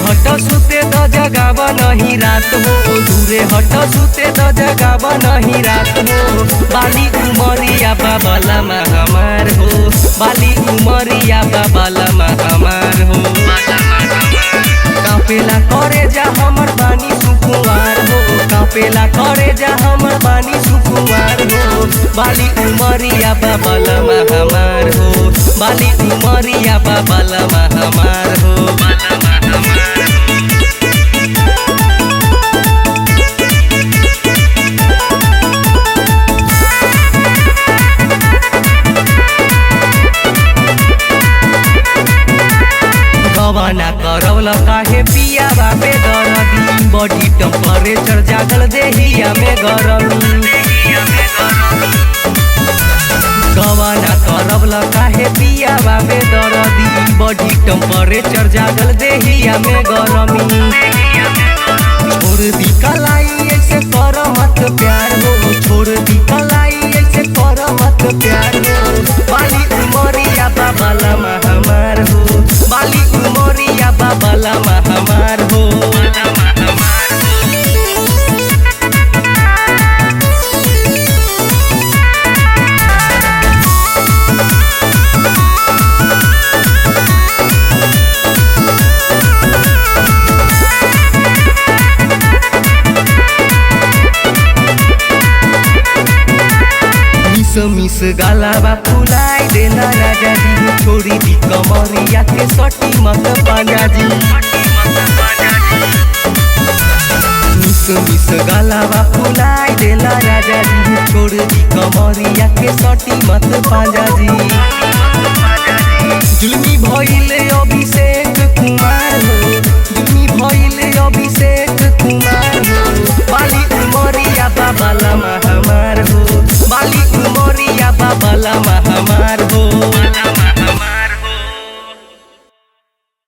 हट सुते द जगावा नहीं रात हो, दूरे हट सुते द जगावा नहीं रात हो। बाली उमरिया बाबलमा हमार हो, बाली उमरिया बाबलमा हमार हो। कापेला करे जा हमर बानी सुकुवार हो, कापेला करे जा हमर बानी सुकुवार हो। बाली उमरिया बाबलमा हमार हो, बाली उमरिया बाबलमा हमार हो। गवाना करवल काहे पिया बाबे दरदी, बॉडी टेम्परेचर जागल देहिया में गरमी। गवाना करवल काहे पिया बाबे दरदी, बॉडी टेम्परेचर जागल देहिया में गरमी। छोड़ दी कलाई ऐसे कर मत प्यार हो, छोड़ दी कलाई ऐसे कर मत प्यार हो। बाली उमरिया बाबलमा हमार हो, बाली उमरिया बाबलमा हमार हो। मिस गालाबा फुलाई देला राजा जी, छोड़ी दी कमरिया के सटी मत पाजा जी। मिस गालाबा फुलाई देला राजा जी, छोड़ दी कमरिया के सटी मत पाजा जी। जुल्मी भइले अभिषेक कुमार हो, जुल्मी भइले अभिषेक कुमार हो। बाली उमरिया बाबलमा हमार हो, बाली उमरिया बाबलमा